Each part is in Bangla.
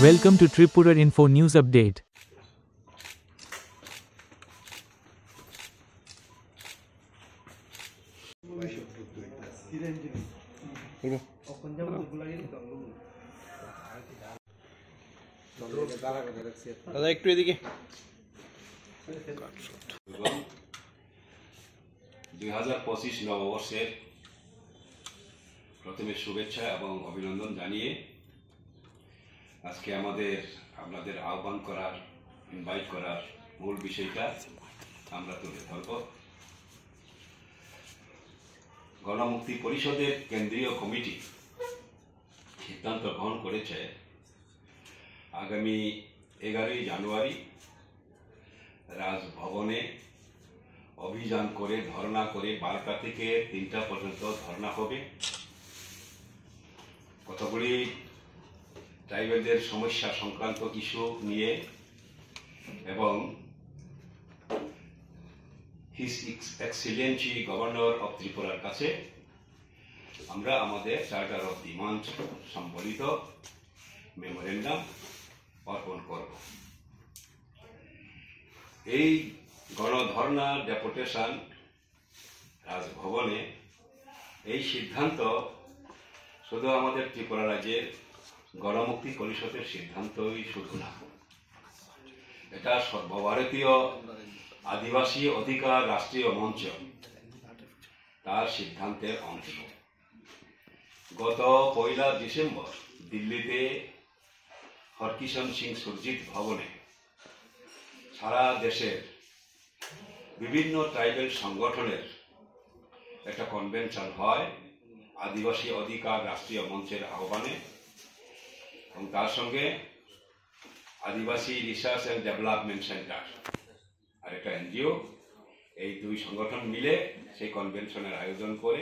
Welcome to Tripura Info News Update. দাদা একটু এদিকে 2025 নববর্ষের প্রথমে শুভেচ্ছা এবং অভিনন্দন জানিয়ে আজকে আপনাদের আহ্বান করার ইনভাইট করার মূল বিষয়টা আমরা তুলে ধরব। গণমুক্তি পরিষদের কেন্দ্রীয় কমিটি সিদ্ধান্ত গ্রহণ করেছে আগামী 11 জানুয়ারি রাজভবনে অভিযান করে ধর্ণা করে 12টা থেকে 3টা পর্যন্ত ধর্ণা হবে। কতগুলি ট্রাইবেলদের সমস্যা সংক্রান্ত ইস্যু নিয়ে এবং হিজ এক্সিলেন্সি গভর্নর অফ ত্রিপুরার কাছে আমরা আমাদের চার্টার অফ ডিমান্ড সম্বলিত মেমোরেন্ডাম অর্পণ করব। এই গণধর্ণা ডেপুটেশন রাজভবনে এই সিদ্ধান্ত শুধু আমাদের ত্রিপুরা রাজ্যের গণমুক্তি পরিষদের সিদ্ধান্তই শুধু না, এটা সর্বভারতীয় আদিবাসী অধিকার রাষ্ট্রীয় মঞ্চ তার সিদ্ধান্তের অংশ। গত 1 ডিসেম্বর দিল্লিতে হরকিষণ সিং সুরজিৎ ভবনে সারা দেশের বিভিন্ন ট্রাইবেল সংগঠনের একটা কনভেনশন হয় আদিবাসী অধিকার রাষ্ট্রীয় মঞ্চের আহ্বানে, এবং তার সঙ্গে আদিবাসী রিসার্চ অ্যান্ড ডেভেলপমেন্ট সেন্টার আর একটা এনজিও, এই দুই সংগঠন মিলে সেই কনভেনশনের আয়োজন করে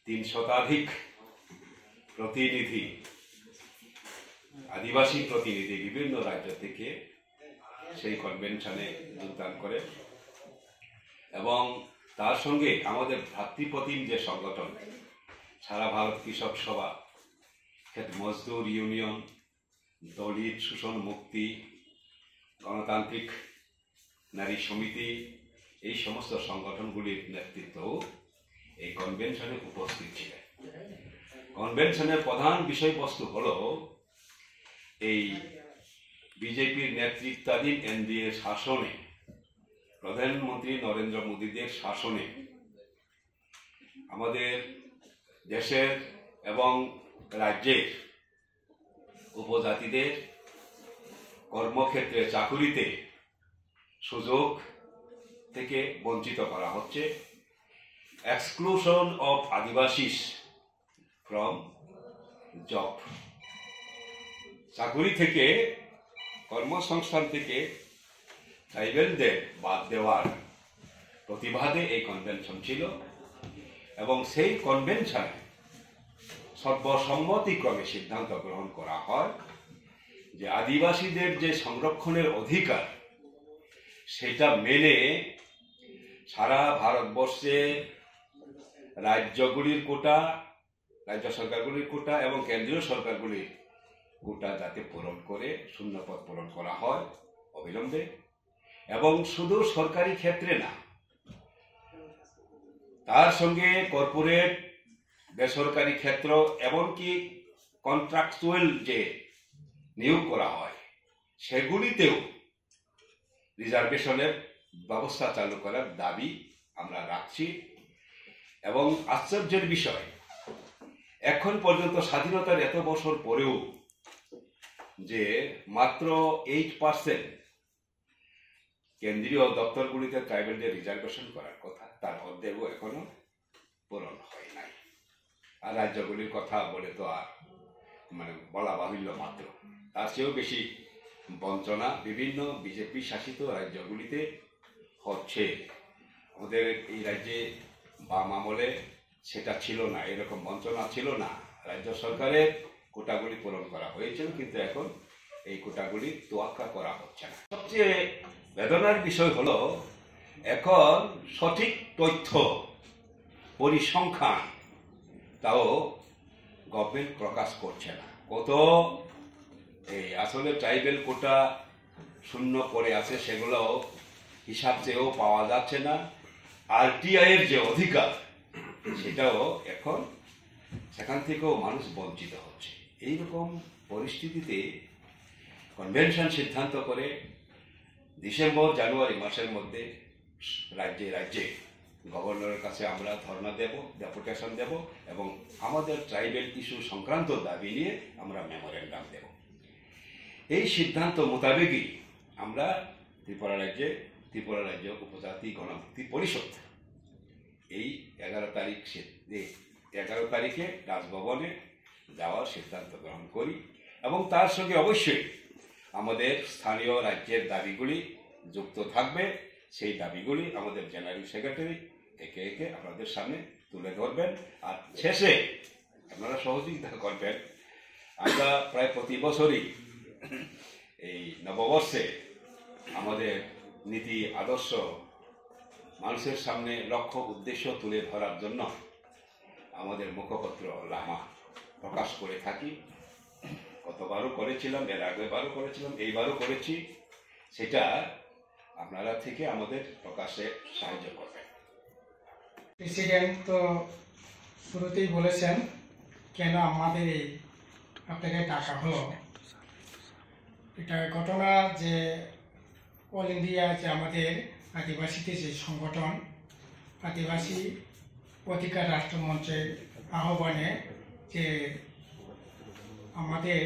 3 শতাধিক প্রতিনিধি আদিবাসী প্রতিনিধি বিভিন্ন রাজ্য থেকে সেই কনভেনশনে যোগদান করে, এবং তার সঙ্গে আমাদের ভ্রাতৃপ্রতিম যে সংগঠন সারা ভারত কৃষক সভা, ক্ষেত মজদুর ইউনিয়ন, দলিত শোষণ মুক্তি, গণতান্ত্রিক নারী সমিতি, এই সমস্ত সংগঠনগুলির নেতৃত্বও এই কনভেনশনে উপস্থিত ছিলেন। কনভেনশনের প্রধান বিষয়বস্তু হল এই বিজেপির নেতৃত্বাধীন এনডিএ শাসনে, প্রধানমন্ত্রী নরেন্দ্র মোদীদের শাসনে আমাদের দেশের এবং রাজ্যের উপজাতিদের কর্মক্ষেত্রে চাকুরিতে সুযোগ থেকে বঞ্চিত করা হচ্ছে, এক্সক্লুশন অফ আদিবাসীস ফ্রম জব, চাকুরি থেকে কর্মসংস্থান থেকে ট্রাইবেলদের বাদ দেওয়ার প্রতিবাদে এই কনভেনশন ছিল, এবং সেই কনভেনশনে সর্বসম্মতিক্রমে সিদ্ধান্ত গ্রহণ করা হয় যে আদিবাসীদের যে সংরক্ষণের অধিকার সেটা মেনে সারা ভারতবর্ষে রাজ্যগুলির কোটা, রাজ্য সরকারগুলির কোটা এবং কেন্দ্রীয় সরকারগুলির কোটা যাতে পূরণ করে শূন্যপদ পূরণ করা হয় অবিলম্বে, এবং শুধু সরকারি ক্ষেত্রে না, তার সঙ্গে কর্পোরেট, বেসরকারি ক্ষেত্র, এমনকি কন্ট্রাকচুয়াল যে নিয়োগ করা হয় সেগুলিতেও রিজার্ভেশনের ব্যবস্থা চালু করার দাবি আমরা রাখছি। এবং আশ্চর্যের বিষয়, এখন পর্যন্ত স্বাধীনতার এত বছর পরেও যে মাত্র 8% কেন্দ্রীয় দপ্তরগুলিতে ট্রাইবেলদের রিজার্ভেশন করার কথা, তার অর্ধেকও এখনো পূরণ হয় নাই। আর রাজ্যগুলির কথা বলে তো আর বলা বাহুল্য মাত্র, তার চেয়েও বেশি বঞ্চনা বিভিন্ন বিজেপি শাসিত রাজ্যগুলিতে হচ্ছে। আমাদের এই রাজ্যে বাম আমলে সেটা ছিল না, এরকম বঞ্চনা ছিল না, রাজ্য সরকারের কোটাগুলি পূরণ করা হয়েছিল, কিন্তু এখন এই কোটাগুলি তোয়াক্কা করা হচ্ছে না। সবচেয়ে বেদনার বিষয় হলো এখন সঠিক তথ্য পরিসংখ্যান তাও গভর্নমেন্ট প্রকাশ করছে না। গত এই আসলে ট্রাইবেল কোটা শূন্য পড়ে আছে, সেগুলো হিসাব চেয়েও পাওয়া যাচ্ছে না। আরটিআই এর যে অধিকার সেটাও এখন সেখান থেকেও মানুষ বঞ্চিত হচ্ছে। এইরকম পরিস্থিতিতে কনভেনশন সিদ্ধান্ত করে ডিসেম্বর জানুয়ারি মাসের মধ্যে রাজ্যে রাজ্যে গভর্নরের কাছে আমরা ধর্ণা দেব, ডেপুটেশন দেব এবং আমাদের ট্রাইবেল ইস্যু সংক্রান্ত দাবি নিয়ে আমরা মেমোরেন্ডাম দেব। এই সিদ্ধান্ত মোতাবেকই আমরা ত্রিপুরা রাজ্য উপজাতি গণমুক্তি পরিষদ এই 11 তারিখে রাজভবনে যাওয়ার সিদ্ধান্ত গ্রহণ করি এবং তার সঙ্গে অবশ্যই আমাদের স্থানীয় রাজ্যের দাবিগুলি যুক্ত থাকবে। সেই দাবিগুলি আমাদের জেনারেল সেক্রেটারি একে একে আপনাদের সামনে তুলে ধরবেন। আর শেষে আপনারা সহযোগিতা করবেন। আমরা প্রায় প্রতি বছরই এই নববর্ষে আমাদের নীতি আদর্শ মানুষের সামনে লক্ষ্য উদ্দেশ্য তুলে ধরার জন্য আমাদের মুখপত্র লামা প্রকাশ করে থাকি। গতবারও করেছিলাম, এর আগেবারও করেছিলাম, এইবারও করেছি। সেটা আপনারা থেকে আমাদের প্রকাশে সাহায্য করবেন। প্রেসিডেন্ট তো শুরুতেই বলেছেন কেন আমাদের এই আপনাকে ডাকা হলো। এটা ঘটনা যে অল ইন্ডিয়া যে আমাদের আদিবাসীদের যে সংগঠন আদিবাসী অধিকার রাষ্ট্রমঞ্চের আহ্বানে যে আমাদের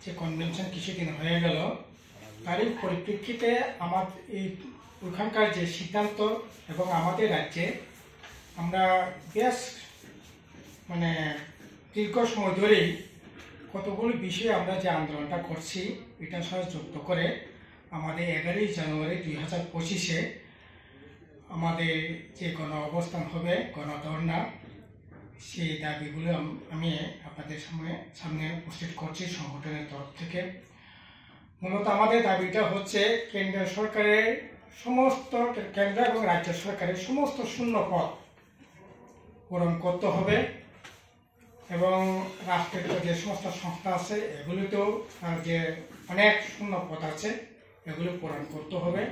যে কনভেনশন কিছুদিন হয়ে গেল, তারই পরিপ্রেক্ষিতে আমার এই ওখানকার যে সিদ্ধান্ত এবং আমাদের রাজ্যে আমরা বেশ দীর্ঘ সময় ধরেই কতগুলো বিষয়ে আমরা যে আন্দোলনটা করছি এটার সাথে যুক্ত করে আমাদের 11 জানুয়ারি 2025-এ আমাদের যে গণ অবস্থান হবে, গণধর্ণা, সেই দাবিগুলো আমি আপনাদের সামনে উপস্থিত করছি সংগঠনের তরফ থেকে। মূলত আমাদের দাবিটা হচ্ছে কেন্দ্র এবং রাজ্য সরকারের সমস্ত শূন্য পদ পূরণ করতে হবে এবং রাষ্ট্রের যে সমস্ত সংস্থা আছে এগুলিতেও যে অনেক শূন্য পদ আছে এগুলো পূরণ করতে হবে।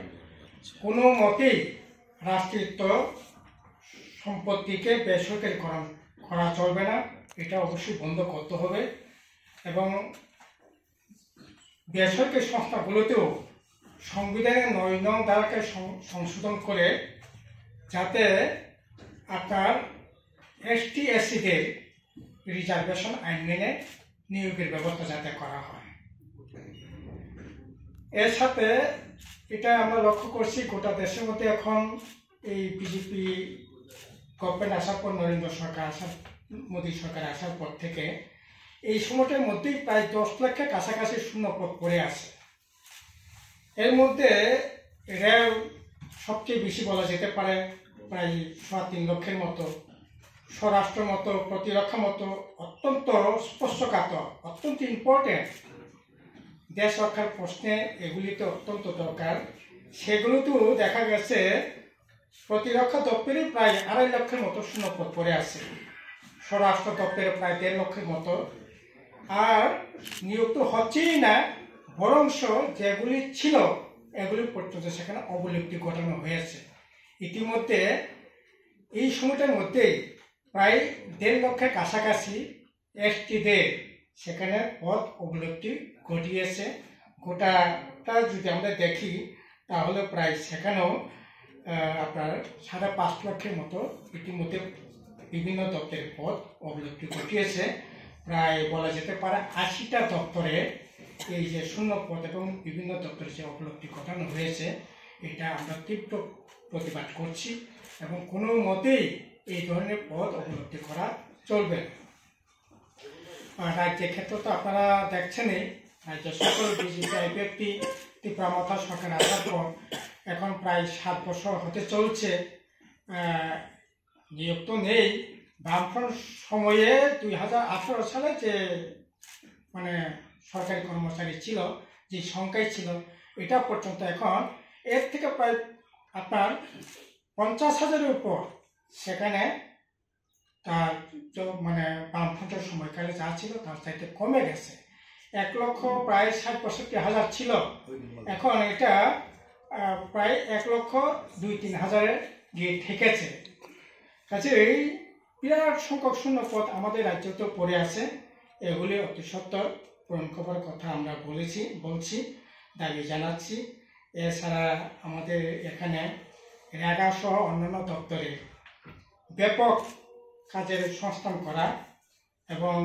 কোনো মতেই রাষ্ট্রায়ত্ত সম্পত্তিকে বেসরকারীকরণ করা চলবে না, এটা অবশ্যই বন্ধ করতে হবে এবং বেসরকারি সংস্থাগুলোতেও সংবিধানের 9 নং ধারাকে সংশোধন করে যাতে আপনার ST/SC-দের রিজার্ভেশন আইন মেনে নিয়োগের ব্যবস্থা যাতে করা হয়। এর সাথে এটা আমরা লক্ষ্য করছি গোটা দেশের মধ্যে এখন এই বিজেপি গভর্নমেন্ট আসার পর, মোদী সরকার আসার পর থেকে এই সময়টার মধ্যেই প্রায় 10 লাখের কাছাকাছি শূন্য পদ পড়ে আছে। এর মধ্যে রেল সবচেয়ে বেশি বলা যেতে পারে, প্রায় 3.5 লক্ষের মতো, স্বরাষ্ট্র মতো, প্রতিরক্ষা মতো অত্যন্ত স্পর্শকাতর, অত্যন্ত ইম্পর্টেন্ট দেশ রক্ষার প্রশ্নে এগুলিতে অত্যন্ত দরকার। সেগুলোতেও দেখা গেছে প্রতিরক্ষা দপ্তরে প্রায় 2.5 লক্ষের মতো শূন্যপদ পড়ে আছে, স্বরাষ্ট্র দপ্তরে প্রায় 1.5 লক্ষের মতো। আর নিয়োগ তো হচ্ছেই না, বরংশ যেগুলি ছিল এগুলি পর্যন্ত সেখানে অবলুপ্তি ঘটানো হয়েছে। ইতিমধ্যে এই সময়টার মধ্যেই প্রায় 1.5 লক্ষের কাছাকাছি ST-দের সেখানে পদ অবলুপ্তি ঘটিয়েছে। গোটাটা যদি আমরা দেখি তাহলে প্রায় সেখানেও আপনার 5.5 লক্ষের মতো ইতিমধ্যে বিভিন্ন দপ্তরের পদ অবলুপ্তি ঘটিয়েছে। প্রায় বলা যেতে পারে 80টা দপ্তরে এই যে শূন্য পদ এবং বিভিন্ন দপ্তরে যে অবলুপ্তি ঘটানো হয়েছে, এটা আমরা তীব্র প্রতিবাদ করছি এবং কোনো মতেই এই ধরনের পদ অবলুপ্তি করা চলবে না। রাজ্যের ক্ষেত্রে তো আপনারা দেখছেনই, রাজ্য সকল বিজেপি আইপিএফটি ত্রিপুরা মাথা সরকার আসার পর এখন প্রায় 7 বছর হতে চলছে, নিয়োগ তো নেই। বামফ্রন্ট সময়ে 2018 সালে যে সরকারি কর্মচারী ছিল, যে সংখ্যাই ছিল, এটা পর্যন্ত এখন এর থেকে প্রায় আপনার 50,000-এর উপর সেখানে তার বামফ্রন্টের সময়কালে যা ছিল তার চাইতে কমে গেছে। 1,60,65,000 ছিল, এখন এটা প্রায় 1,02,000-3,000 গিয়ে ঠেকেছে। কাজেই বিরাট সংখ্যক শূন্য পদ আমাদের রাজ্যে তো পড়ে আছে, এগুলি অতি সত্বর পূরণ করার কথা আমরা বলছি, দাবি জানাচ্ছি। এছাড়া আমাদের এখানে রেগা সহ অন্যান্য দপ্তরে ব্যাপক কাজের সংস্থান করা এবং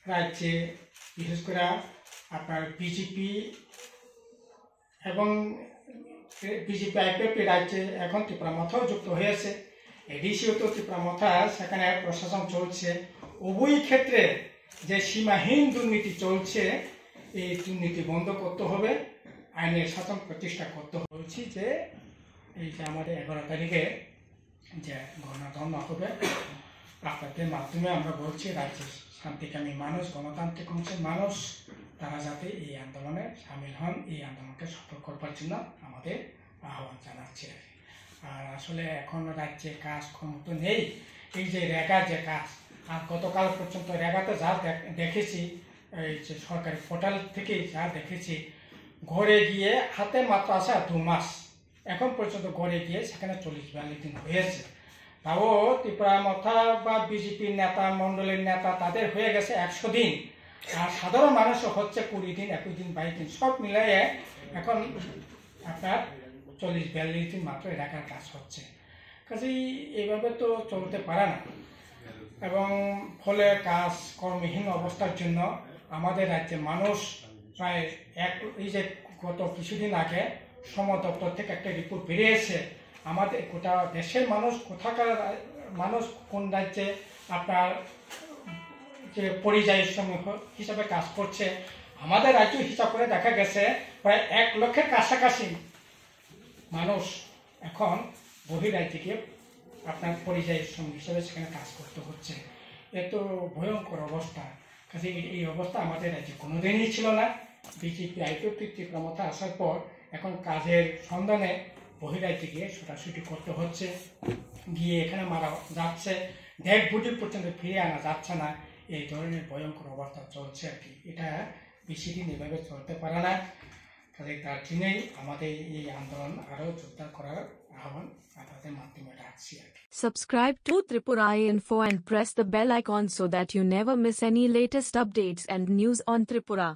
রাজ্যে বিশেষ করে আপনার বিজেপি আইপিএফটি রাজ্যে এখন ত্রিপুরামথাও যুক্ত হয়েছে, এডিসিও তো ত্রিপুরামথা, সেখানে প্রশাসন চলছে। উভয় ক্ষেত্রে যে সীমাহীন দুর্নীতি চলছে, এই দুর্নীতি বন্ধ করতে হবে, আইনের শাসন প্রতিষ্ঠা করতে বলছি। যে এই যে আমাদের 11 তারিখে যে গণতন্ত্র হবে, আপনাদের মাধ্যমে আমরা বলছি রাজ্যের শান্তিকামী মানুষ, গণতান্ত্রিক অংশের মানুষ, তারা যাতে এই আন্দোলনে সামিল হন, এই আন্দোলনকে সফল করবার জন্য আমাদের আহ্বান জানাচ্ছি। আর আসলে এখন রাজ্যে কাজকর্ম তো নেই, এই যে রেগা যে কাজ, আর গতকাল পর্যন্ত রেগাতে যা দেখেছি, এই যে সরকারি পোর্টাল থেকে যা দেখেছি, ঘরে গিয়ে হাতে মাত্র আসা 2 মাস, এখন পর্যন্ত ঘরে গিয়ে সেখানে 40-42 দিন হয়েছে। তাও ত্রিপুরামথা বা বিজেপির নেতা মন্ডলের নেতা তাদের হয়ে গেছে 100 দিন, আর সাধারণ মানুষও হচ্ছে 20 দিন, 21 দিন, 22 দিন, সব মিলিয়ে এখন আপনার 40-42 দিন মাত্র এলাকার কাজ হচ্ছে। কাজেই এইভাবে তো চলতে পারে না, এবং ফলে কাজ কর্মহীন অবস্থার জন্য আমাদের রাজ্যে মানুষ প্রায় এই যে গত কিছুদিন আগে শ্রম দপ্তর থেকে একটা রিপোর্ট বেরিয়েছে, আমাদের গোটা দেশের মানুষ, কোথাকার মানুষ কোন রাজ্যে আপনার যে পরিযায়ী শ্রমিক হিসাবে কাজ করছে, আমাদের রাজ্য হিসাব করে দেখা গেছে প্রায় 1 লক্ষের কাছাকাছি মানুষ এখন বহিরাজ্যে গিয়ে আপনার পরিযায়ী শ্রমিক হিসাবে সেখানে কাজ করতে হচ্ছে। এত ভয়ঙ্কর অবস্থা। কাজে এই অবস্থা আমাদের রাজ্যে কোনোদিনই ছিল না। বিজেপি আইপিএফটি ত্রিপুরামথা আসার পর এখন কাজের সন্ধানে বহিরাজ্যে গিয়ে ছোটাছুটি করতে হচ্ছে, গিয়ে এখানে মারা যাচ্ছে, ডেড বডি পর্যন্ত ফিরে আনা যাচ্ছে না, এই ধরনের ভয়ঙ্কর অবস্থা চলছে আর কি। এটা বেশি দিন এভাবে চলতে পারে না। কাজে তার জন্যই আমাদের এই আন্দোলন আরও জোরদার করার আহ্বান আপনাদের মাধ্যমে রাখছি আর কি। Subscribe to Tripura Info and press the bell icon so that you never miss any latest updates and news on Tripura.